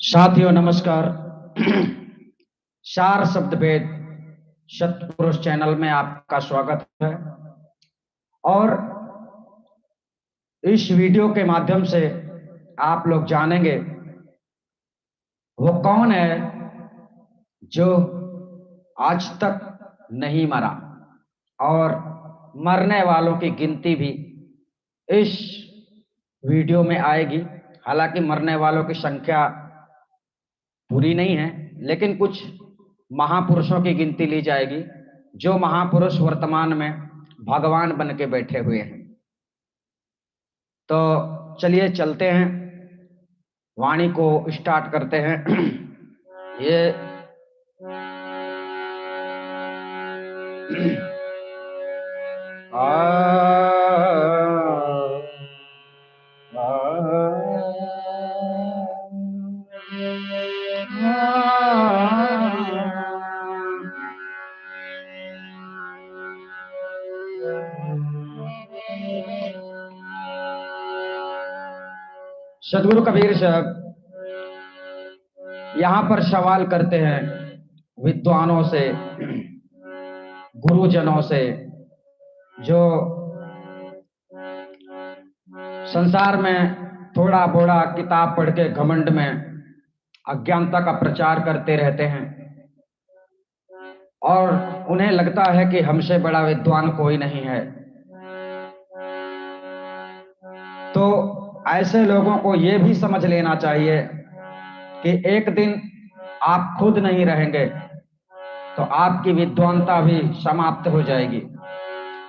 साथियों नमस्कार। सार शब्द भेद सतपुरुष चैनल में आपका स्वागत है। और इस वीडियो के माध्यम से आप लोग जानेंगे वो कौन है जो आज तक नहीं मरा, और मरने वालों की गिनती भी इस वीडियो में आएगी। हालांकि मरने वालों की संख्या पूरी नहीं है, लेकिन कुछ महापुरुषों की गिनती ली जाएगी जो महापुरुष वर्तमान में भगवान बन के बैठे हुए हैं। तो चलिए चलते हैं, वाणी को स्टार्ट करते हैं। ये सदगुरु कबीर साहब यहाँ पर सवाल करते हैं विद्वानों से, गुरुजनों से, जो संसार में थोड़ा बोड़ा किताब पढ़ के घमंड में अज्ञानता का प्रचार करते रहते हैं और उन्हें लगता है कि हमसे बड़ा विद्वान कोई नहीं है। तो ऐसे लोगों को यह भी समझ लेना चाहिए कि एक दिन आप खुद नहीं रहेंगे तो आपकी विद्वानता भी समाप्त हो जाएगी।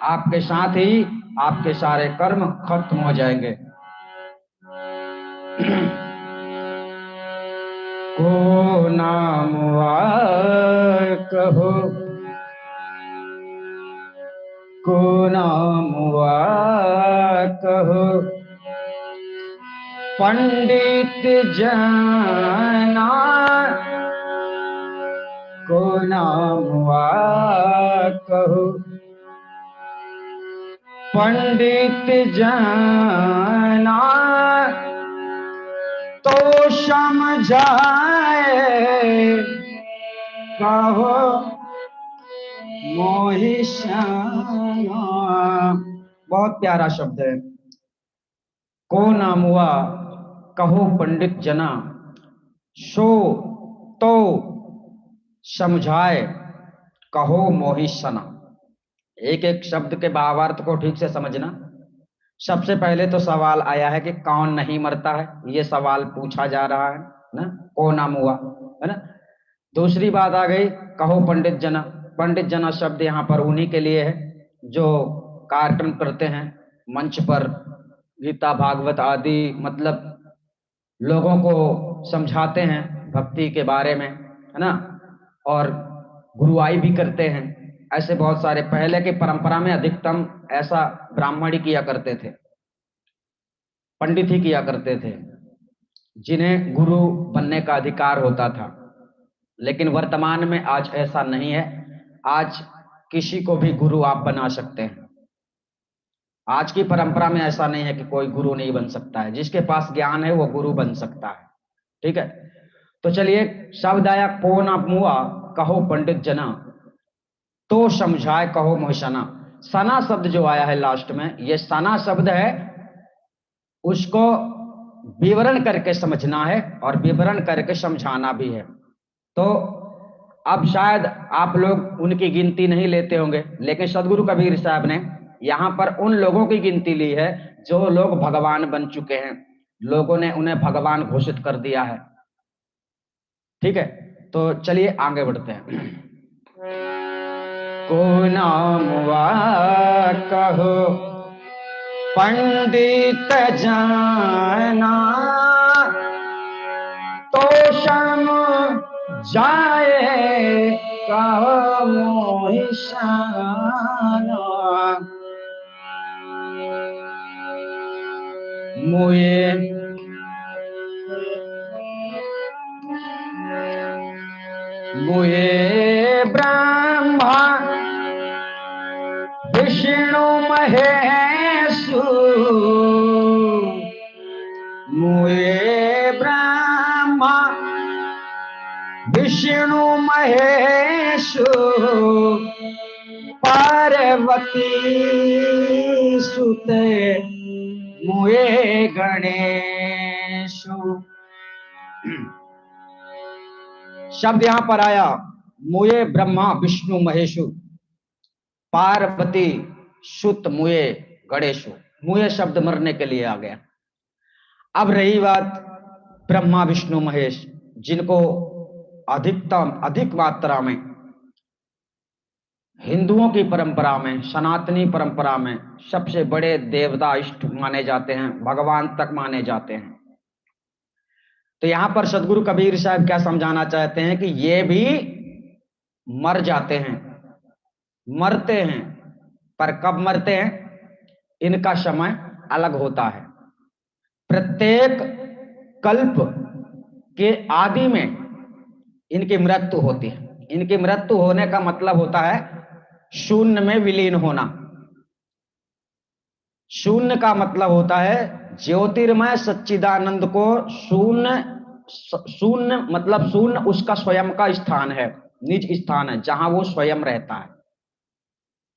आपके साथ ही आपके सारे कर्म खत्म हो जाएंगे। को नाम कहो, को नाम कहो, पंडित जना को नाम कहो, पंडित जना तो समझाए कहो मोहि श्यामा। बहुत प्यारा शब्द है। को नाम हुआ कहो पंडित जना, सो तो समझाए कहो मोहि सना। एक एक शब्द के भावार्थ को ठीक से समझना। सबसे पहले तो सवाल आया है कि कौन नहीं मरता है, ये सवाल पूछा जा रहा है ना, को नाम हुआ है ना। दूसरी बात आ गई कहो पंडित जना। पंडित जना शब्द यहाँ पर उन्हीं के लिए है जो कार्यक्रम करते हैं मंच पर, गीता भागवत आदि, मतलब लोगों को समझाते हैं भक्ति के बारे में, है ना, और गुरुआई भी करते हैं। ऐसे बहुत सारे पहले की परंपरा में अधिकतम ऐसा ब्राह्मण ही किया करते थे, पंडित ही किया करते थे, जिन्हें गुरु बनने का अधिकार होता था। लेकिन वर्तमान में आज ऐसा नहीं है। आज किसी को भी गुरु आप बना सकते हैं। आज की परंपरा में ऐसा नहीं है कि कोई गुरु नहीं बन सकता है। जिसके पास ज्ञान है वो गुरु बन सकता है। ठीक है, तो चलिए शब्द आया को ना मुआ कहो पंडित जना, तो समझाए कहो मोहसना। सना शब्द जो आया है लास्ट में, ये सना शब्द है, उसको विवरण करके समझना है और विवरण करके समझाना भी है। तो अब शायद आप लोग उनकी गिनती नहीं लेते होंगे, लेकिन सदगुरु कबीर साहब ने यहां पर उन लोगों की गिनती ली है जो लोग भगवान बन चुके हैं। लोगों ने उन्हें भगवान घोषित कर दिया है। ठीक है, तो चलिए आगे बढ़ते हैं। को नाम कहो पंडित जना तो समझाए कहो मोहि सना। मुए मुए ब्रह्मा विष्णु महेश मुए ब्रह्मा विष्णु महेशु पार्वती सुते मुए गणेशु। शब्द यहां पर आया मुए ब्रह्मा विष्णु महेशु पार्वती सुत मुए गणेशु। मुए शब्द मरने के लिए आ गया। अब रही बात ब्रह्मा विष्णु महेश, जिनको अधिक मात्रा में हिंदुओं की परंपरा में, सनातनी परंपरा में सबसे बड़े देवता इष्ट माने जाते हैं, भगवान तक माने जाते हैं। तो यहां पर सदगुरु कबीर साहब क्या समझाना चाहते हैं कि ये भी मर जाते हैं, मरते हैं, पर कब मरते हैं इनका समय अलग होता है। प्रत्येक कल्प के आदि में इनकी मृत्यु होती है। इनकी मृत्यु होने का मतलब होता है शून्य में विलीन होना। शून्य का मतलब होता है ज्योतिर्मय सच्चिदानंद को शून्य मतलब शून्य उसका स्वयं का स्थान है, निज स्थान है जहां वो स्वयं रहता है।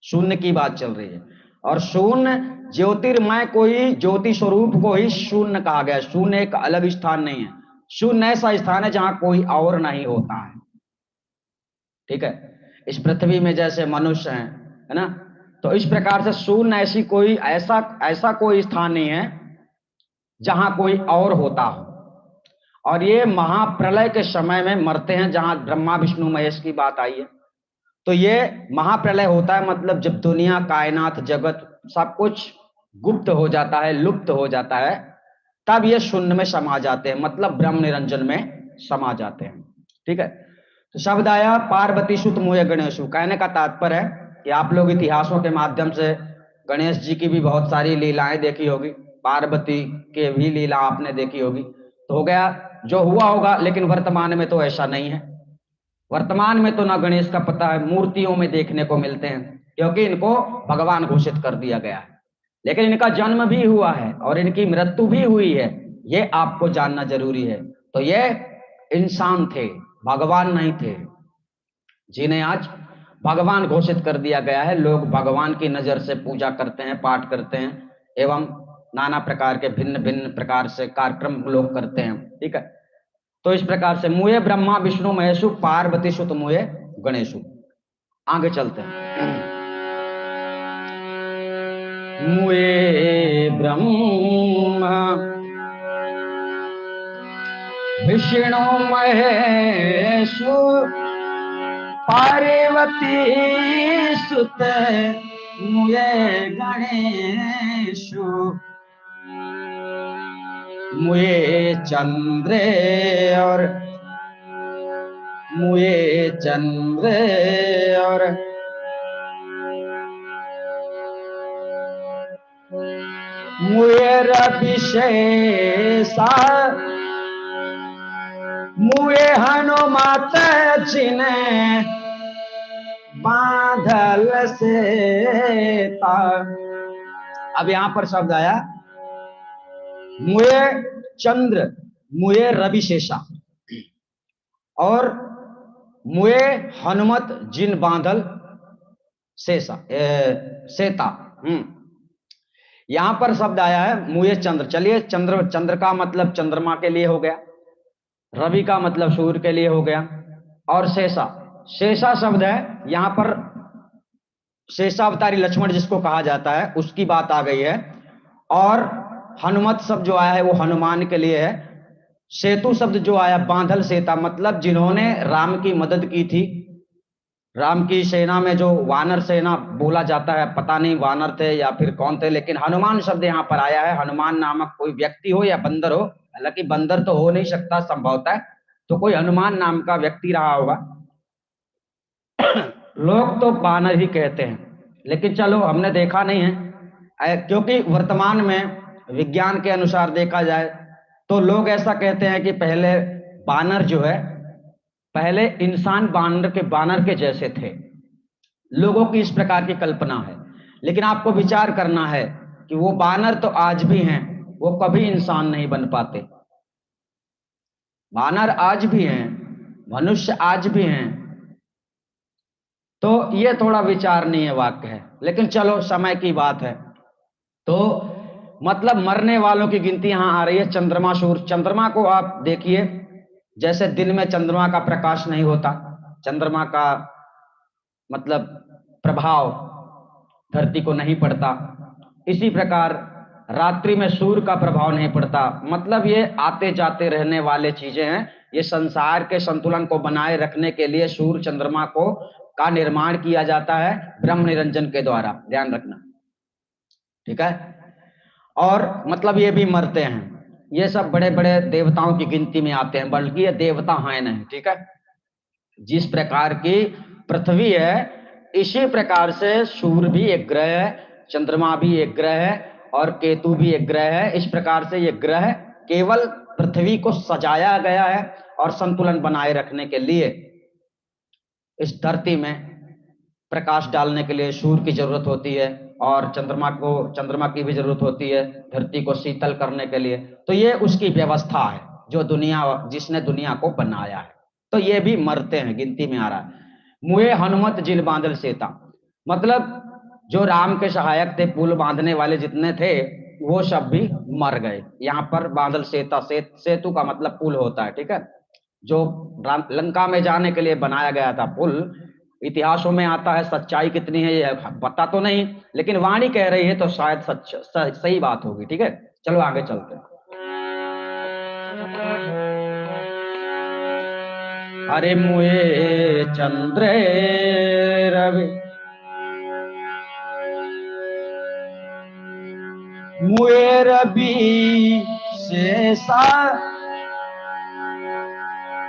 शून्य की बात चल रही है। और शून्य ज्योतिर्मय को ही, ज्योति स्वरूप को ही शून्य कहा गया। शून्य एक अलग स्थान नहीं है। शून्य ऐसा स्थान है जहां कोई और नहीं होता है। ठीक है। इस पृथ्वी में जैसे मनुष्य हैं, है ना, तो इस प्रकार से शून्य ऐसी कोई ऐसा कोई स्थान नहीं है जहां कोई और होता हो। और ये महाप्रलय के समय में मरते हैं, जहां ब्रह्मा विष्णु महेश की बात आई है। तो ये महाप्रलय होता है, मतलब जब दुनिया, कायनात, जगत सब कुछ गुप्त हो जाता है, लुप्त हो जाता है, तब ये शून्य में समा जाते हैं, मतलब ब्रह्म निरंजन में समा जाते हैं। ठीक है। तो शब्द आया पार्वती सुत मुए गणेशु। कहने का तात्पर्य है कि आप लोग इतिहासों के माध्यम से गणेश जी की भी बहुत सारी लीलाएं देखी होगी, पार्वती के भी लीला आपने देखी होगी। तो हो गया जो हुआ होगा, लेकिन वर्तमान में तो ऐसा नहीं है। वर्तमान में तो ना गणेश का पता है, मूर्तियों में देखने को मिलते हैं, क्योंकि इनको भगवान घोषित कर दिया गया है। लेकिन इनका जन्म भी हुआ है और इनकी मृत्यु भी हुई है, ये आपको जानना जरूरी है। तो ये इंसान थे, भगवान नहीं थे, जिन्हें आज भगवान घोषित कर दिया गया है। लोग भगवान की नजर से पूजा करते हैं, पाठ करते हैं, एवं नाना प्रकार के भिन्न भिन्न प्रकार से कार्यक्रम लोग करते हैं। ठीक है। तो इस प्रकार से मुए ब्रह्मा विष्णु महेशु पार्वती सुत मुए गणेशु। आगे चलते हैं। मुए ब्रह्मा विष्णु महेशु पार्वती सुत मुए गणेशु। मुए चंद्र और मुए रवि शेषा मुए हनुमत जिन्हें बांधल से था। अब यहां पर शब्द आया मुए चंद्र मुए रवि शेषा और मुए हनुमत जिन बांधल सेता। यहां पर शब्द आया है मुए चंद्र। चलिए, चंद्र का मतलब चंद्रमा के लिए हो गया, रवि का मतलब सूर्य के लिए हो गया, और शेषा शब्द है यहां पर शेषावतारी लक्ष्मण जिसको कहा जाता है उसकी बात आ गई है। और हनुमत शब्द जो आया है वो हनुमान के लिए है। सेतु शब्द जो आया बांधल सेता, मतलब जिन्होंने राम की मदद की थी। राम की सेना में जो वानर सेना बोला जाता है, पता नहीं वानर थे या फिर कौन थे, लेकिन हनुमान शब्द यहाँ पर आया है। हनुमान नामक कोई व्यक्ति हो या बंदर हो, हालांकि बंदर तो हो नहीं सकता संभवतः, तो कोई हनुमान नाम का व्यक्ति रहा होगा। लोग तो वानर ही कहते हैं, लेकिन चलो हमने देखा नहीं है, क्योंकि वर्तमान में विज्ञान के अनुसार देखा जाए तो लोग ऐसा कहते हैं कि पहले बानर जो है, पहले इंसान बानर के जैसे थे। लोगों की इस प्रकार की कल्पना है। लेकिन आपको विचार करना है कि वो बानर तो आज भी हैं, वो कभी इंसान नहीं बन पाते। बानर आज भी हैं, मनुष्य आज भी हैं। तो ये थोड़ा विचारणीय वाक्य है, लेकिन चलो समय की बात है। तो मतलब मरने वालों की गिनती यहां आ रही है। चंद्रमा सूर्य, चंद्रमा को आप देखिए, जैसे दिन में चंद्रमा का प्रकाश नहीं होता, चंद्रमा का मतलब प्रभाव धरती को नहीं पड़ता, इसी प्रकार रात्रि में सूर्य का प्रभाव नहीं पड़ता। मतलब ये आते जाते रहने वाले चीजें हैं। ये संसार के संतुलन को बनाए रखने के लिए सूर्य चंद्रमा को का निर्माण किया जाता है ब्रह्म निरंजन के द्वारा, ध्यान रखना, ठीक है। और मतलब ये भी मरते हैं, ये सब बड़े बड़े देवताओं की गिनती में आते हैं, बल्कि ये देवता हैं नहीं, ठीक है। जिस प्रकार की पृथ्वी है, इसी प्रकार से सूर्य भी एक ग्रह है, चंद्रमा भी एक ग्रह है और केतु भी एक ग्रह है। इस प्रकार से ये ग्रह केवल पृथ्वी को सजाया गया है और संतुलन बनाए रखने के लिए इस धरती में प्रकाश डालने के लिए सूर्य की जरूरत होती है और चंद्रमा की भी जरूरत होती है धरती को शीतल करने के लिए। तो ये उसकी व्यवस्था है जो जिसने दुनिया को बनाया है। तो ये भी मरते हैं, गिनती में आ रहा है। मुए हनुमत जिल बांधल सेता, मतलब जो राम के सहायक थे, पुल बांधने वाले जितने थे, वो सब भी मर गए। यहाँ पर बांधल सेता, सेतु का मतलब पुल होता है, ठीक है। जो लंका में जाने के लिए बनाया गया था पुल, इतिहासों में आता है। सच्चाई कितनी है ये पता तो नहीं, लेकिन वाणी कह रही है तो शायद सही बात होगी, ठीक है। चलो आगे चलते हैं। अरे मुए चंद्र रवि, मुए रवि शेषा,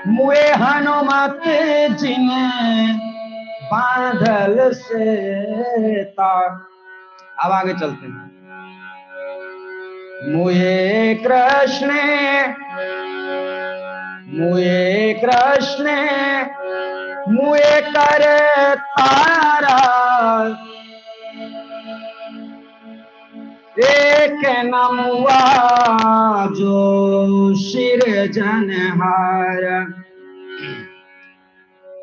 मुए हनुमत जिन बांधल सेता। अब आगे चलते हैं। मुए कृष्ण, मुए कृष्ण, मुए कर तारा, एक नमुआ जो सिरजनहार।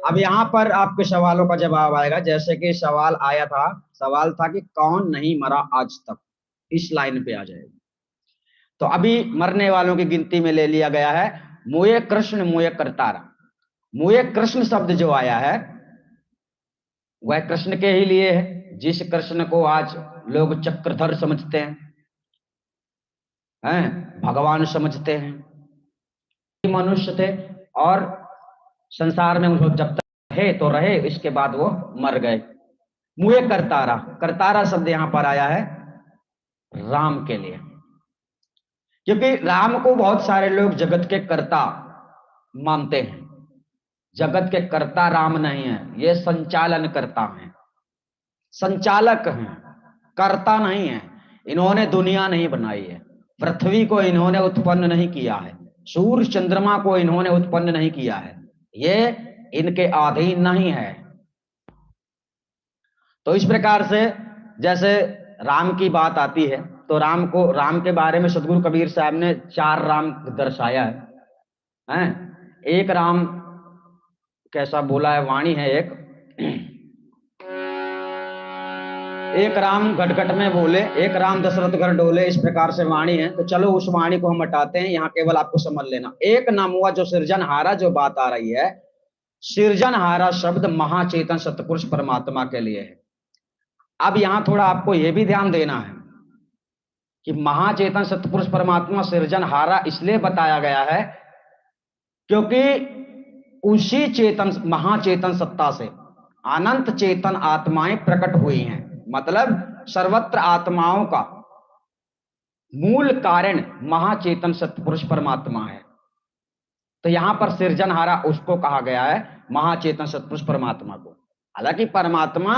अब यहां पर आपके सवालों का जवाब आएगा। जैसे कि सवाल आया था, सवाल था कि कौन नहीं मरा आज तक, इस लाइन पे आ जाएगा। तो अभी मरने वालों की गिनती में ले लिया गया है मुए कृष्ण मुए करतारा। मुए कृष्ण शब्द जो आया है वह कृष्ण के ही लिए है, जिस कृष्ण को आज लोग चक्रधर समझते हैं, भगवान समझते हैं। मनुष्य थे और संसार में उनको जब तक रहे तो रहे, इसके बाद वो मर गए। मुए करतारा, करतारा शब्द यहां पर आया है राम के लिए, क्योंकि राम को बहुत सारे लोग जगत के कर्ता मानते हैं। जगत के कर्ता राम नहीं है, ये संचालन करता है, संचालक हैं, कर्ता नहीं है। इन्होंने दुनिया नहीं बनाई है, पृथ्वी को इन्होंने उत्पन्न नहीं किया है, सूर्य चंद्रमा को इन्होंने उत्पन्न नहीं किया है, ये इनके अधीन नहीं है। तो इस प्रकार से जैसे राम की बात आती है तो राम के बारे में सदगुरु कबीर साहब ने 4 राम दर्शाया है। एक राम कैसा बोला है, वाणी है एक राम घटघट में बोले, एक राम दशरथ घर डोले, इस प्रकार से वाणी है। तो चलो उस वाणी को हम हटाते हैं, यहाँ केवल आपको समझ लेना। एक नाम हुआ जो सृजनहारा, जो बात आ रही है, सृजनहारा शब्द महाचेतन सतपुरुष परमात्मा के लिए है। अब यहां थोड़ा आपको यह भी ध्यान देना है कि महाचेतन सतपुरुष परमात्मा सृजनहारा इसलिए बताया गया है क्योंकि उसी चेतन महाचेतन सत्ता से अनंत चेतन आत्माएं प्रकट हुई हैं। मतलब सर्वत्र आत्माओं का मूल कारण महाचेतन सतपुरुष परमात्मा है। तो यहां पर सृजनहारा उसको कहा गया है, महाचेतन सतपुरुष परमात्मा को। हालांकि परमात्मा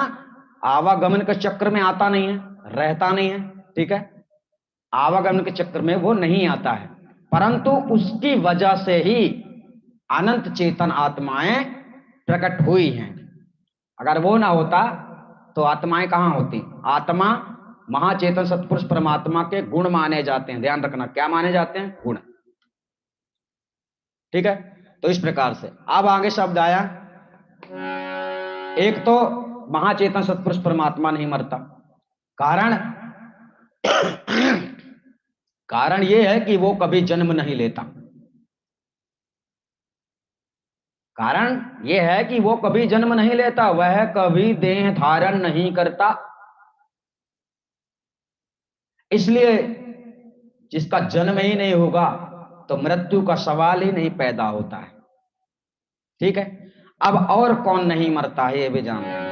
आवागमन के चक्र में आता नहीं है, रहता नहीं है, ठीक है, आवागमन के चक्र में वो नहीं आता है, परंतु उसकी वजह से ही अनंत चेतन आत्माएं प्रकट हुई हैं। अगर वो ना होता तो आत्माएं कहां होती? आत्मा महाचेतन सत्पुरुष परमात्मा के गुण माने जाते हैं। ध्यान रखना, क्या माने जाते हैं? गुण। ठीक है, तो इस प्रकार से अब आगे शब्द आया, एक तो महाचेतन सत्पुरुष परमात्मा नहीं मरता। कारण कारण यह है कि वो कभी जन्म नहीं लेता। कारण यह है कि वो कभी जन्म नहीं लेता, वह कभी देह धारण नहीं करता। इसलिए जिसका जन्म ही नहीं होगा तो मृत्यु का सवाल ही नहीं पैदा होता है। ठीक है, अब और कौन नहीं मरता है ये भी जान लेना।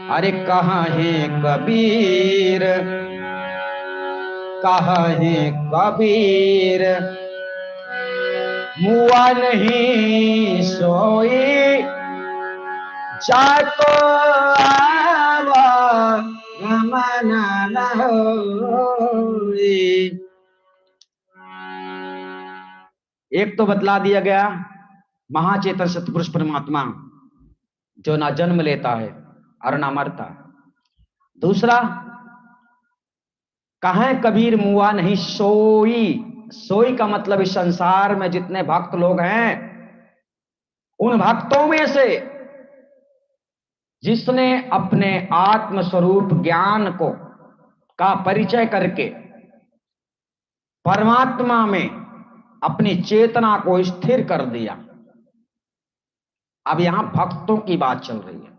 अरे कहाँ है कबीर, कहाँ है कबीर, मुआ नहीं सोई, जाको आवा गमन न होई। एक तो बतला दिया गया महाचेतन सत्पुरुष परमात्मा जो ना जन्म लेता है और ना मरता। दूसरा, कहें कबीर मुआ नहीं सोई। सोई का मतलब इस संसार में जितने भक्त लोग हैं, उन भक्तों में से जिसने अपने आत्म स्वरूप ज्ञान को का परिचय करके परमात्मा में अपनी चेतना को स्थिर कर दिया। अब यहां भक्तों की बात चल रही है।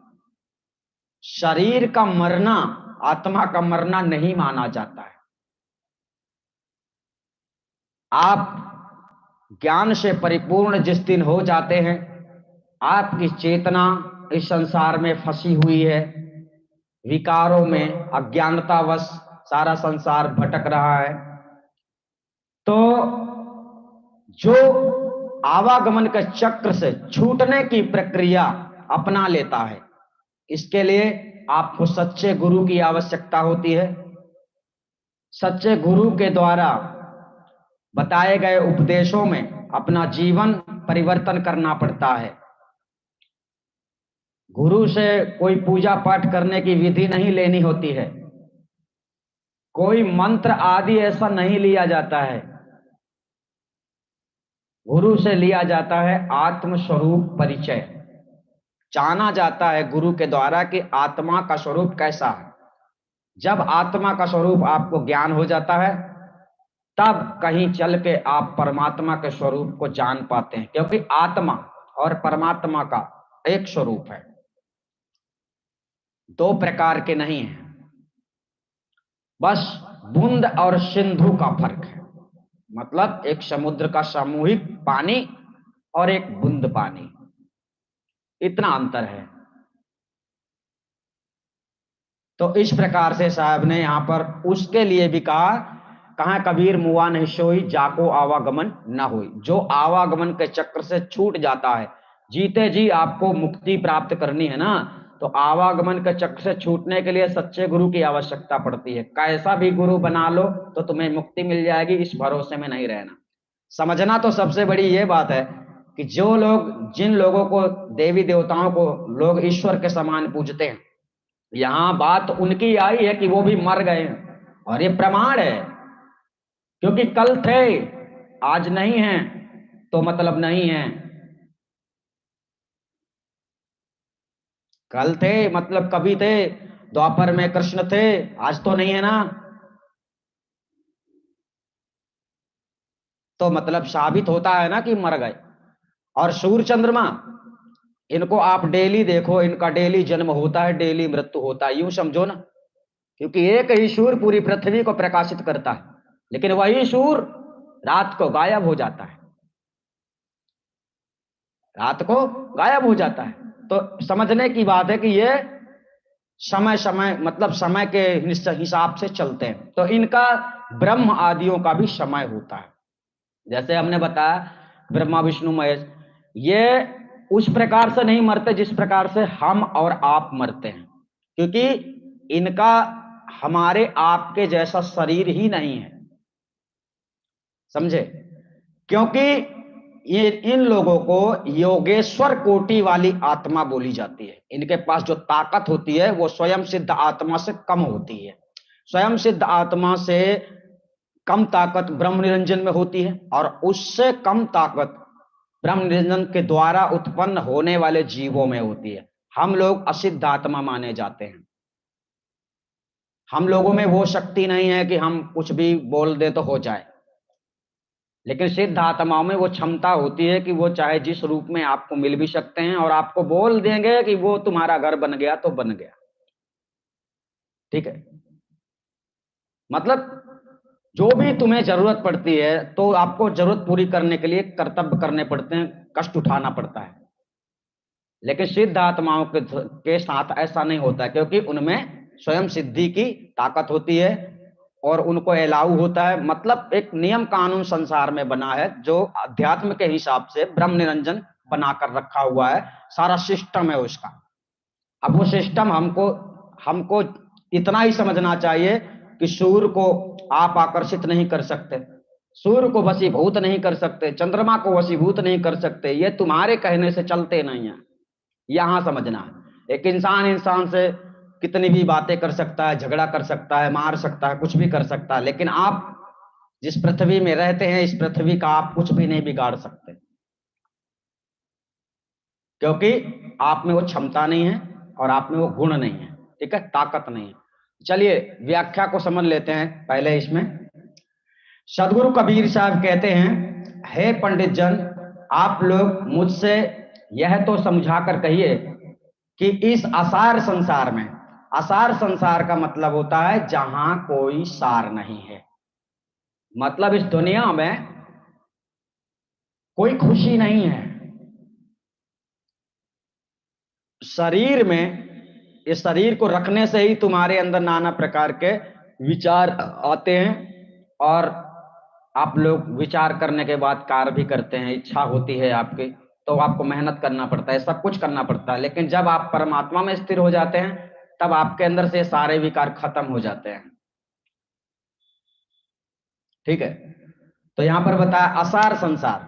शरीर का मरना, आत्मा का मरना नहीं माना जाता है। आप ज्ञान से परिपूर्ण जिस दिन हो जाते हैं, आपकी चेतना इस संसार में फंसी हुई है, विकारों में अज्ञानतावश सारा संसार भटक रहा है, तो जो आवागमन के चक्र से छूटने की प्रक्रिया अपना लेता है, इसके लिए आपको सच्चे गुरु की आवश्यकता होती है। सच्चे गुरु के द्वारा बताए गए उपदेशों में अपना जीवन परिवर्तन करना पड़ता है। गुरु से कोई पूजा पाठ करने की विधि नहीं लेनी होती है, कोई मंत्र आदि ऐसा नहीं लिया जाता है। गुरु से लिया जाता है आत्म स्वरूप परिचय। जाना जाता है गुरु के द्वारा कि आत्मा का स्वरूप कैसा है। जब आत्मा का स्वरूप आपको ज्ञान हो जाता है, तब कहीं चल के आप परमात्मा के स्वरूप को जान पाते हैं, क्योंकि आत्मा और परमात्मा का एक स्वरूप है, दो प्रकार के नहीं है। बस बूंद और सिंधु का फर्क है। मतलब एक समुद्र का सामूहिक पानी और एक बूंद पानी, इतना अंतर है। तो इस प्रकार से साहब ने यहां पर उसके लिए भी कहा कबीर मुआ नहीं सोई, जाको आवागमन न होई। जो आवागमन के चक्र से छूट जाता है, जीते जी आपको मुक्ति प्राप्त करनी है ना, तो आवागमन के चक्र से छूटने के लिए सच्चे गुरु की आवश्यकता पड़ती है। कैसा भी गुरु बना लो तो तुम्हें मुक्ति मिल जाएगी, इस भरोसे में नहीं रहना। समझना तो सबसे बड़ी ये बात है कि जो लोग, जिन लोगों को, देवी देवताओं को लोग ईश्वर के समान पूजते हैं, यहां बात उनकी आई है कि वो भी मर गए हैं, और ये प्रमाण है। क्योंकि कल थे, आज नहीं है, तो मतलब नहीं है। कल थे मतलब कभी थे, द्वापर में कृष्ण थे, आज तो नहीं है ना, तो मतलब साबित होता है ना कि मर गए। और सूर्य चंद्रमा, इनको आप डेली देखो, इनका डेली जन्म होता है, डेली मृत्यु होता है, यूं समझो ना। क्योंकि एक ही सूर्य पूरी पृथ्वी को प्रकाशित करता है, लेकिन वही सूर्य रात को गायब हो जाता है, रात को गायब हो जाता है। तो समझने की बात है कि ये समय समय मतलब समय के हिसाब से चलते हैं। तो इनका ब्रह्म आदियों का भी समय होता है। जैसे हमने बताया ब्रह्मा विष्णु महेश, ये उस प्रकार से नहीं मरते जिस प्रकार से हम और आप मरते हैं, क्योंकि इनका हमारे आपके जैसा शरीर ही नहीं है, समझे। क्योंकि ये इन लोगों को योगेश्वर कोटि वाली आत्मा बोली जाती है। इनके पास जो ताकत होती है वो स्वयं सिद्ध आत्मा से कम होती है। स्वयं सिद्ध आत्मा से कम ताकत ब्रह्म निरंजन में होती है, और उससे कम ताकत ब्रह्म निरंजन के द्वारा उत्पन्न होने वाले जीवों में होती है। हम लोग असिद्ध आत्मा माने जाते हैं। हम लोगों में वो शक्ति नहीं है कि हम कुछ भी बोल दे तो हो जाए, लेकिन सिद्ध आत्माओं में वो क्षमता होती है कि वो चाहे जिस रूप में आपको मिल भी सकते हैं और आपको बोल देंगे कि वो तुम्हारा घर बन गया तो बन गया। ठीक है, मतलब जो भी तुम्हें जरूरत पड़ती है तो आपको जरूरत पूरी करने के लिए कर्तव्य करने पड़ते हैं, कष्ट उठाना पड़ता है। लेकिन सिद्ध आत्माओं के साथ ऐसा नहीं होता, क्योंकि उनमें स्वयं सिद्धि की ताकत होती है और उनको अलाउ होता है। मतलब एक नियम कानून संसार में बना है जो अध्यात्म के हिसाब से ब्रह्म निरंजन बनाकर रखा हुआ है, सारा सिस्टम है उसका। अब वो सिस्टम हमको हमको इतना ही समझना चाहिए कि सूर्य को आप आकर्षित नहीं कर सकते, सूर्य को वशीभूत नहीं कर सकते, चंद्रमा को वशीभूत नहीं कर सकते, ये तुम्हारे कहने से चलते नहीं है। यहां समझना है। एक इंसान इंसान से कितनी भी बातें कर सकता है, झगड़ा कर सकता है, मार सकता है, कुछ भी कर सकता है, लेकिन आप जिस पृथ्वी में रहते हैं इस पृथ्वी का आप कुछ भी नहीं बिगाड़ सकते, क्योंकि आप में वो क्षमता नहीं है और आप में वो गुण नहीं है। ठीक है, ताकत नहीं है। चलिए व्याख्या को समझ लेते हैं। पहले इसमें सदगुरु कबीर साहब कहते हैं, हे पंडित जन, आप लोग मुझसे यह तो समझा कर कहिए कि इस असार संसार में, असार संसार का मतलब होता है जहां कोई सार नहीं है, मतलब इस दुनिया में कोई खुशी नहीं है। शरीर में, इस शरीर को रखने से ही तुम्हारे अंदर नाना प्रकार के विचार आते हैं और आप लोग विचार करने के बाद कार्य भी करते हैं। इच्छा होती है आपकी तो आपको मेहनत करना पड़ता है, सब कुछ करना पड़ता है, लेकिन जब आप परमात्मा में स्थिर हो जाते हैं तब आपके अंदर से सारे विकार खत्म हो जाते हैं। ठीक है, तो यहां पर बताया असार संसार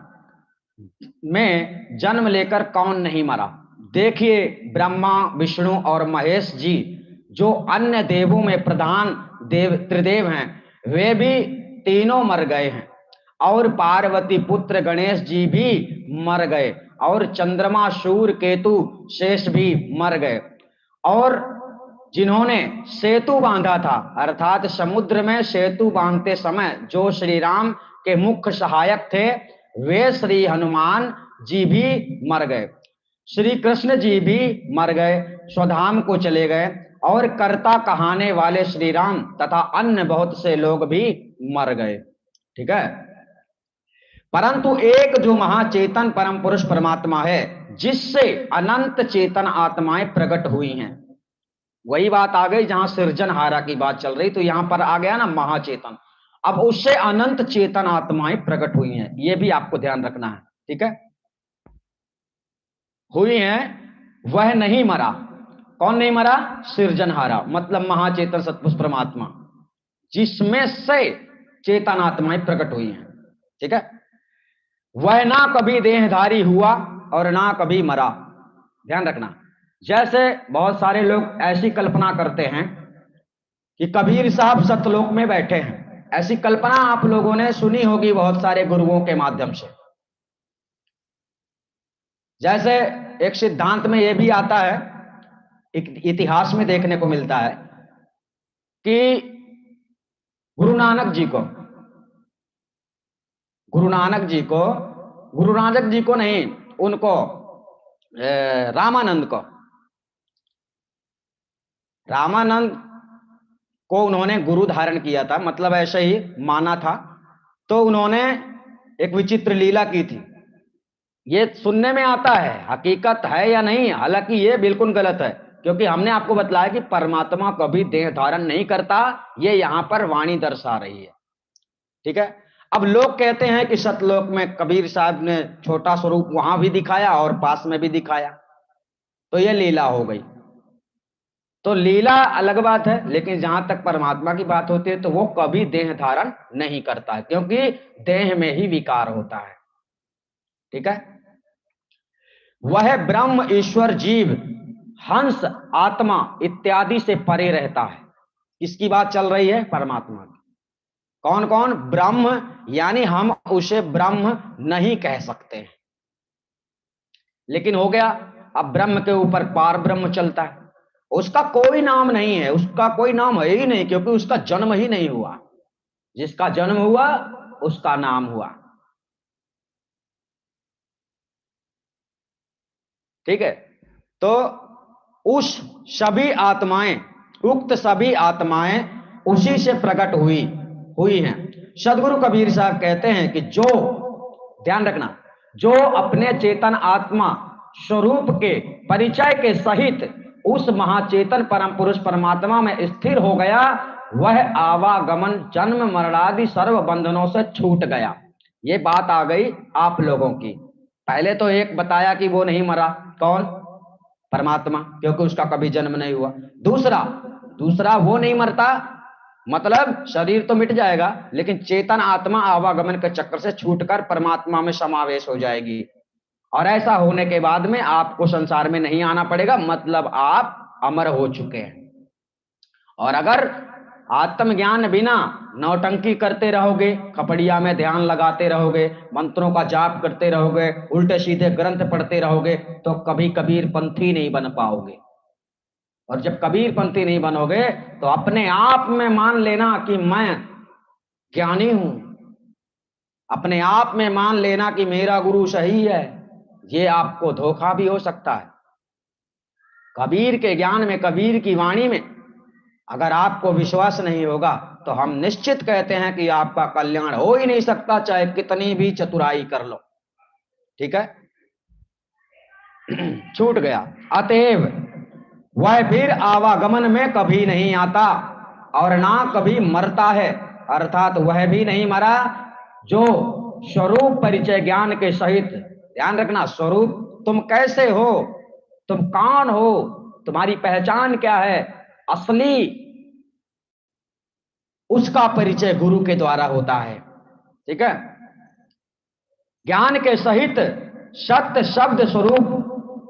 में जन्म लेकर कौन नहीं मरा। देखिए ब्रह्मा विष्णु और महेश जी जो अन्य देवों में प्रधान देव त्रिदेव हैं वे भी तीनों मर गए हैं, और पार्वती पुत्र गणेश जी भी मर गए, और चंद्रमा सूर्य केतु शेष भी मर गए, और जिन्होंने सेतु बांधा था, अर्थात समुद्र में सेतु बांधते समय जो श्री राम के मुख्य सहायक थे वे श्री हनुमान जी भी मर गए, श्री कृष्ण जी भी मर गए, स्वधाम को चले गए, और कर्ता कहाने वाले श्री राम तथा अन्य बहुत से लोग भी मर गए। ठीक है, परंतु एक जो महाचेतन परम पुरुष परमात्मा है जिससे अनंत चेतन आत्माएं प्रकट हुई हैं, वही बात आ गई जहां सृजनहारा की बात चल रही, तो यहां पर आ गया ना महाचेतन। अब उससे अनंत चेतन आत्माएं प्रकट हुई हैं, ये भी आपको ध्यान रखना है। ठीक है, हुई हैं, वह नहीं मरा। कौन नहीं मरा? सृजनहारा, मतलब महाचेतन सतपुरुष परमात्मा जिसमें से चेतन आत्माएं प्रकट हुई हैं। ठीक है, वह ना कभी देहधारी हुआ और ना कभी मरा। ध्यान रखना, जैसे बहुत सारे लोग ऐसी कल्पना करते हैं कि कबीर साहब सतलोक में बैठे हैं, ऐसी कल्पना आप लोगों ने सुनी होगी बहुत सारे गुरुओं के माध्यम से। जैसे एक सिद्धांत में यह भी आता है, एक इतिहास में देखने को मिलता है कि गुरु नानक जी को नहीं, उनको रामानंद को उन्होंने गुरु धारण किया था, मतलब ऐसे ही माना था। तो उन्होंने एक विचित्र लीला की थी। ये सुनने में आता है, हकीकत है या नहीं, हालांकि ये बिल्कुल गलत है, क्योंकि हमने आपको बतलाया कि परमात्मा कभी देह धारण नहीं करता, ये यहां पर वाणी दर्शा रही है। ठीक है, अब लोग कहते हैं कि सतलोक में कबीर साहब ने छोटा स्वरूप वहां भी दिखाया और पास में भी दिखाया, तो ये लीला हो गई। तो लीला अलग बात है, लेकिन जहां तक परमात्मा की बात होती है तो वो कभी देह धारण नहीं करता है, क्योंकि देह में ही विकार होता है। ठीक है। वह ब्रह्म, ईश्वर, जीव, हंस, आत्मा इत्यादि से परे रहता है। किसकी बात चल रही है? परमात्मा की। कौन कौन? ब्रह्म, यानी हम उसे ब्रह्म नहीं कह सकते हैं, लेकिन हो गया अब ब्रह्म के ऊपर पार ब्रह्म चलता है। उसका कोई नाम नहीं है, उसका कोई नाम है ही नहीं, क्योंकि उसका जन्म ही नहीं हुआ। जिसका जन्म हुआ उसका नाम हुआ। ठीक है। तो उस सभी आत्माएं, उक्त सभी आत्माएं उसी से प्रकट हुई हुई हैं। सदगुरु कबीर साहब कहते हैं कि जो, ध्यान रखना, जो अपने चेतन आत्मा स्वरूप के परिचय के सहित उस महाचेतन परम पुरुष परमात्मा में स्थिर हो गया, वह आवागमन, जन्म, मरणादि सर्व बंधनों से छूट गया। ये बात आ गई आप लोगों की। पहले तो एक बताया कि वो नहीं मरा, कौन? परमात्मा, क्योंकि उसका कभी जन्म नहीं हुआ। दूसरा दूसरा वो नहीं मरता, मतलब शरीर तो मिट जाएगा, लेकिन चेतन आत्मा आवागमन के चक्कर से छूटकर परमात्मा में समावेश हो जाएगी। और ऐसा होने के बाद में आपको संसार में नहीं आना पड़ेगा, मतलब आप अमर हो चुके हैं। और अगर आत्मज्ञान बिना नौटंकी करते रहोगे, खपड़िया में ध्यान लगाते रहोगे, मंत्रों का जाप करते रहोगे, उल्टे सीधे ग्रंथ पढ़ते रहोगे, तो कभी कबीर पंथी नहीं बन पाओगे। और जब कबीर पंथी नहीं बनोगे तो अपने आप में मान लेना कि मैं ज्ञानी हूं, अपने आप में मान लेना कि मेरा गुरु सही है, ये आपको धोखा भी हो सकता है। कबीर के ज्ञान में, कबीर की वाणी में अगर आपको विश्वास नहीं होगा तो हम निश्चित कहते हैं कि आपका कल्याण हो ही नहीं सकता, चाहे कितनी भी चतुराई कर लो। ठीक है। छूट गया। अतएव वह फिर आवागमन में कभी नहीं आता और ना कभी मरता है, अर्थात वह भी नहीं मरा जो स्वरूप परिचय ज्ञान के सहित, ध्यान रखना, स्वरूप, तुम कैसे हो, तुम कौन हो, तुम्हारी पहचान क्या है, असली उसका परिचय गुरु के द्वारा होता है। ठीक है। ज्ञान के सहित सत्य शब्द स्वरूप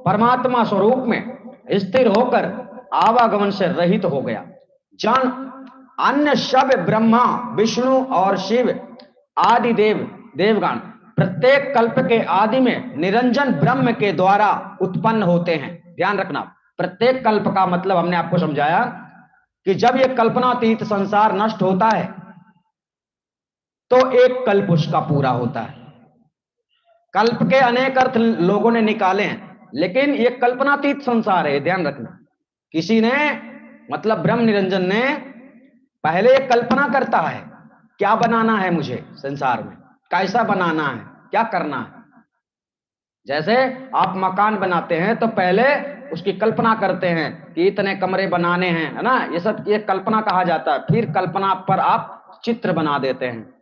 परमात्मा स्वरूप में स्थिर होकर आवागमन से रहित हो गया। जन अन्य सब ब्रह्मा, विष्णु और शिव आदि देवगण प्रत्येक कल्प के आदि में निरंजन ब्रह्म के द्वारा उत्पन्न होते हैं। ध्यान रखना, प्रत्येक कल्प का मतलब हमने आपको समझाया कि जब यह कल्पनातीत संसार नष्ट होता है तो एक कल्प उसका पूरा होता है। कल्प के अनेक अर्थ लोगों ने निकाले हैं, लेकिन यह कल्पनातीत संसार है, ध्यान रखना। किसी ने, मतलब ब्रह्म निरंजन ने, पहले एक कल्पना करता है, क्या बनाना है मुझे संसार में, कैसा बनाना है, क्या करना है। जैसे आप मकान बनाते हैं तो पहले उसकी कल्पना करते हैं कि इतने कमरे बनाने हैं, है ना, ये सब ये कल्पना कहा जाता है। फिर कल्पना पर आप चित्र बना देते हैं।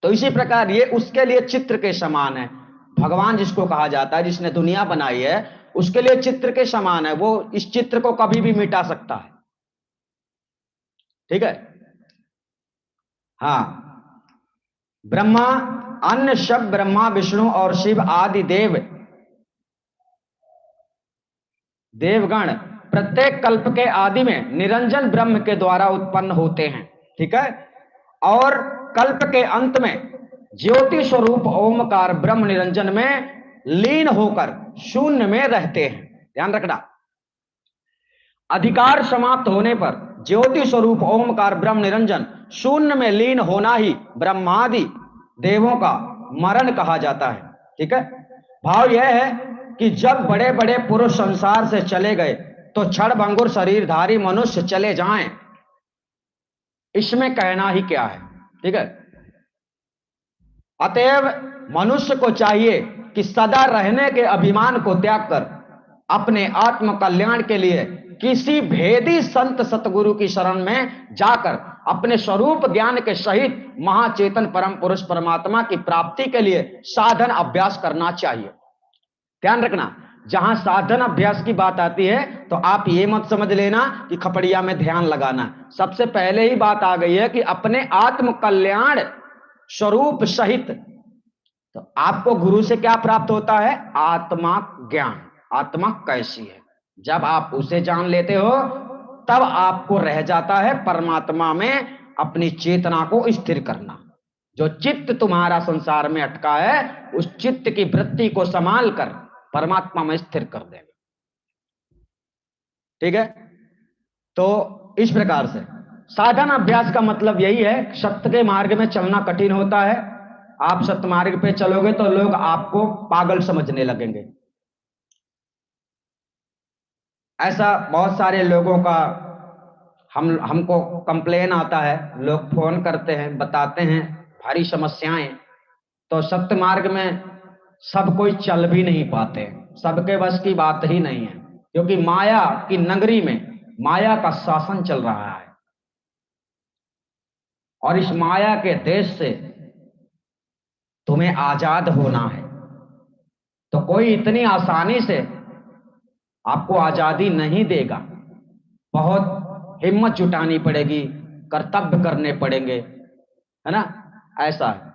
तो इसी प्रकार ये उसके लिए चित्र के समान है। भगवान जिसको कहा जाता है, जिसने दुनिया बनाई है, उसके लिए चित्र के समान है। वो इस चित्र को कभी भी मिटा सकता है। ठीक है। हाँ, ब्रह्मा, अन्य सब ब्रह्मा, विष्णु और शिव आदि देवगण प्रत्येक कल्प के आदि में निरंजन ब्रह्म के द्वारा उत्पन्न होते हैं। ठीक है। और कल्प के अंत में ज्योति स्वरूप ओमकार ब्रह्म निरंजन में लीन होकर शून्य में रहते हैं। ध्यान रखना, अधिकार समाप्त होने पर ज्योति स्वरूप ओमकार ब्रह्म निरंजन शून्य में लीन होना ही ब्रह्मादि देवों का मरण कहा जाता है। ठीक है। भाव यह है कि जब बड़े बड़े पुरुष संसार से चले गए तो क्षण भंगुर शरीरधारी मनुष्य चले जाएं, इसमें कहना ही क्या है। ठीक है। अतएव मनुष्य को चाहिए कि सदा रहने के अभिमान को त्याग कर अपने आत्म कल्याण के लिए किसी भेदी संत सतगुरु की शरण में जाकर अपने स्वरूप ज्ञान के सहित महाचेतन परम पुरुष परमात्मा की प्राप्ति के लिए साधन अभ्यास करना चाहिए। ध्यान रखना, जहां साधन अभ्यास की बात आती है तो आप ये मत समझ लेना कि खपड़िया में ध्यान लगाना। सबसे पहले ही बात आ गई है कि अपने आत्म कल्याण स्वरूप सहित तो आपको गुरु से क्या प्राप्त होता है? आत्मा ज्ञान। आत्मा कैसी है, जब आप उसे जान लेते हो तब आपको रह जाता है परमात्मा में अपनी चेतना को स्थिर करना। जो चित्त तुम्हारा संसार में अटका है, उस चित्त की वृत्ति को संभाल कर परमात्मा में स्थिर कर देना। ठीक है? तो इस प्रकार से साधन अभ्यास का मतलब यही है, सत्य के मार्ग में चलना कठिन होता है। आप सत्य मार्ग पे चलोगे तो लोग आपको पागल समझने लगेंगे। ऐसा बहुत सारे लोगों का हमको कंप्लेन आता है, लोग फोन करते हैं, बताते हैं भारी समस्याएं। तो सत्य मार्ग में सब कोई चल भी नहीं पाते, सबके बस की बात ही नहीं है, क्योंकि माया की नगरी में माया का शासन चल रहा है और इस माया के देश से तुम्हें आजाद होना है। तो कोई इतनी आसानी से आपको आजादी नहीं देगा, बहुत हिम्मत जुटानी पड़ेगी, कर्तव्य करने पड़ेंगे, है ना? ऐसा है।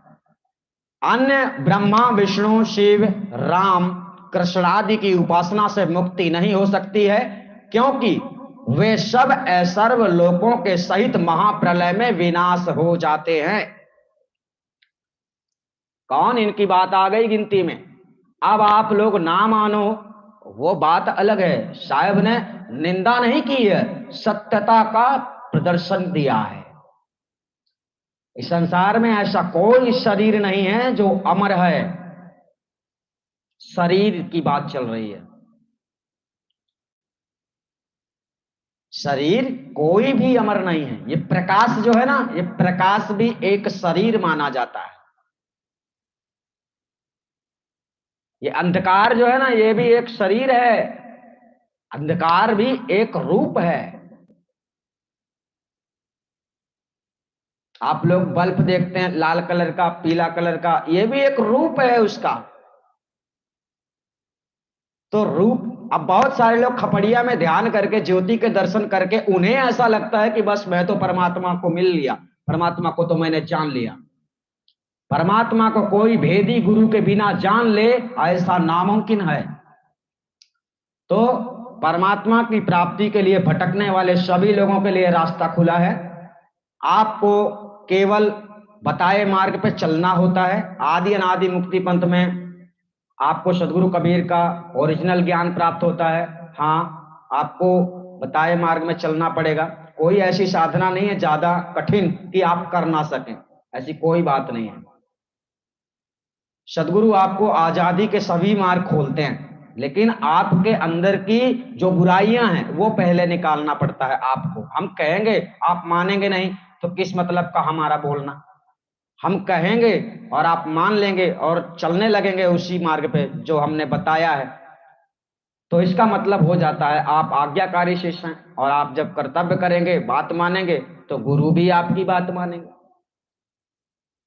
अन्य ब्रह्मा विष्णु शिव राम कृष्ण आदि की उपासना से मुक्ति नहीं हो सकती है, क्योंकि वे सब असर्व लोकों के सहित महाप्रलय में विनाश हो जाते हैं। कौन? इनकी बात आ गई गिनती में। अब आप लोग ना मानो वो बात अलग है, साहब ने निंदा नहीं की है, सत्यता का प्रदर्शन दिया है। इस संसार में ऐसा कोई शरीर नहीं है जो अमर है। शरीर की बात चल रही है। शरीर कोई भी अमर नहीं है। ये प्रकाश जो है ना, ये प्रकाश भी एक शरीर माना जाता है। ये अंधकार जो है ना, ये भी एक शरीर है। अंधकार भी एक रूप है। आप लोग बल्ब देखते हैं लाल कलर का, पीला कलर का, ये भी एक रूप है उसका। तो रूप, अब बहुत सारे लोग खपड़िया में ध्यान करके ज्योति के दर्शन करके उन्हें ऐसा लगता है कि बस मैं तो परमात्मा को मिल लिया, परमात्मा को तो मैंने जान लिया। परमात्मा को कोई भेदी गुरु के बिना जान ले, ऐसा नामुमकिन है। तो परमात्मा की प्राप्ति के लिए भटकने वाले सभी लोगों के लिए रास्ता खुला है। आपको केवल बताए मार्ग पे चलना होता है। आदि अनादि मुक्ति पंथ में आपको सदगुरु कबीर का ओरिजिनल ज्ञान प्राप्त होता है। हाँ, आपको बताए मार्ग में चलना पड़ेगा। कोई ऐसी साधना नहीं है ज्यादा कठिन कि आप कर ना सकें, ऐसी कोई बात नहीं है। सदगुरु आपको आजादी के सभी मार्ग खोलते हैं, लेकिन आपके अंदर की जो बुराइयां हैं वो पहले निकालना पड़ता है आपको। हम कहेंगे, आप मानेंगे नहीं, तो किस मतलब का हमारा बोलना। हम कहेंगे और आप मान लेंगे और चलने लगेंगे उसी मार्ग पे जो हमने बताया है, तो इसका मतलब हो जाता है आप आज्ञाकारी शिष्य हैं। और आप जब कर्तव्य करेंगे, बात मानेंगे, तो गुरु भी आपकी बात मानेंगे।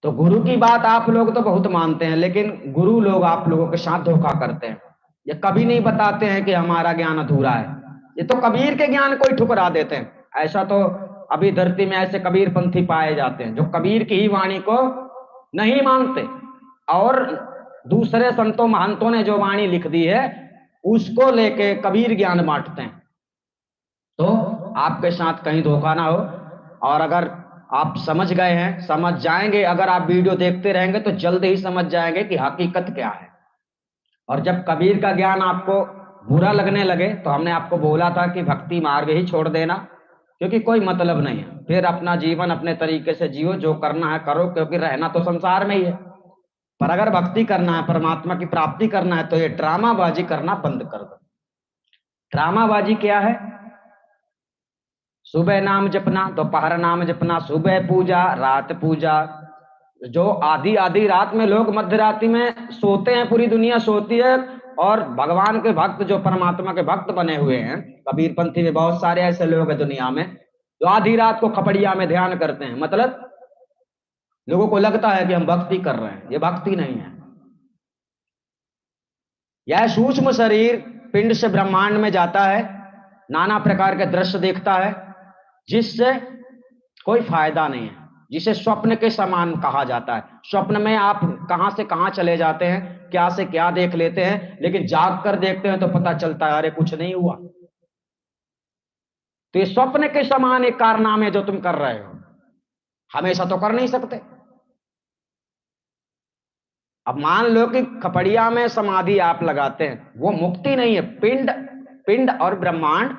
तो गुरु की बात आप लोग तो बहुत मानते हैं, लेकिन गुरु लोग आप लोगों के साथ धोखा करते हैं। ये कभी नहीं बताते हैं कि हमारा ज्ञान अधूरा है। ये तो कबीर के ज्ञान को ही ठुकरा देते हैं। ऐसा तो अभी धरती में ऐसे कबीर पंथी पाए जाते हैं जो कबीर की ही वाणी को नहीं मानते और दूसरे संतों महंतों ने जो वाणी लिख दी है उसको लेके कबीर ज्ञान बांटते हैं। तो आपके साथ कहीं धोखा ना हो। और अगर आप समझ गए हैं, समझ जाएंगे, अगर आप वीडियो देखते रहेंगे तो जल्द ही समझ जाएंगे कि हकीकत क्या है। और जब कबीर का ज्ञान आपको बुरा लगने लगे तो हमने आपको बोला था कि भक्ति मार्ग ही छोड़ देना, क्योंकि कोई मतलब नहीं है। फिर अपना जीवन अपने तरीके से जियो, जो करना है करो, क्योंकि रहना तो संसार में ही है। पर अगर भक्ति करना है, परमात्मा की प्राप्ति करना है, तो ये ड्रामाबाजी करना बंद कर दो। ड्रामाबाजी क्या है? सुबह नाम जपना, दोपहर नाम जपना, सुबह पूजा, रात पूजा। जो आधी आधी रात में लोग मध्य रात्रि में सोते हैं, पूरी दुनिया सोती है, और भगवान के भक्त जो परमात्मा के भक्त बने हुए हैं, कबीर पंथी में बहुत सारे ऐसे लोग हैं दुनिया में जो आधी रात को खपड़िया में ध्यान करते हैं। मतलब लोगों को लगता है कि हम भक्ति कर रहे हैं, ये भक्ति नहीं है। यह सूक्ष्म शरीर पिंड से ब्रह्मांड में जाता है, नाना प्रकार के दृश्य देखता है, जिससे कोई फायदा नहीं है। जिसे स्वप्न के समान कहा जाता है। स्वप्न में आप कहां से कहां चले जाते हैं, क्या से क्या देख लेते हैं, लेकिन जाग कर देखते हैं तो पता चलता है अरे कुछ नहीं हुआ। तो ये स्वप्न के समान एक कारनामे जो तुम कर रहे हो, हमेशा तो कर नहीं सकते। अब मान लो कि खपड़िया में समाधि आप लगाते हैं, वो मुक्ति नहीं है। पिंड पिंड और ब्रह्मांड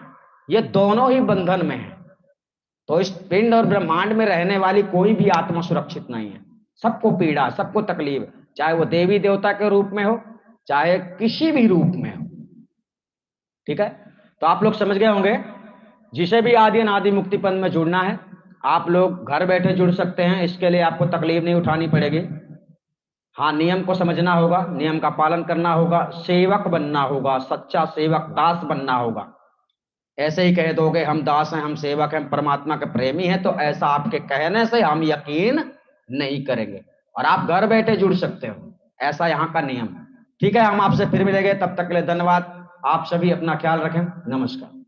ये दोनों ही बंधन में है। तो इस पिंड और ब्रह्मांड में रहने वाली कोई भी आत्मा सुरक्षित नहीं है। सबको पीड़ा, सबको तकलीफ, चाहे वो देवी देवता के रूप में हो, चाहे किसी भी रूप में हो। ठीक है, तो आप लोग समझ गए होंगे। जिसे भी आदि अनादि मुक्ति पंथ में जुड़ना है, आप लोग घर बैठे जुड़ सकते हैं। इसके लिए आपको तकलीफ नहीं उठानी पड़ेगी। हाँ, नियम को समझना होगा, नियम का पालन करना होगा, सेवक बनना होगा, सच्चा सेवक, दास बनना होगा। ऐसे ही कह दोगे हम दास हैं, हम सेवक हैं, परमात्मा के प्रेमी हैं, तो ऐसा आपके कहने से हम यकीन नहीं करेंगे और आप घर बैठे जुड़ सकते हो। ऐसा यहाँ का नियम है। ठीक है, हम आपसे फिर मिलेंगे, तब तक के लिए धन्यवाद। आप सभी अपना ख्याल रखें। नमस्कार।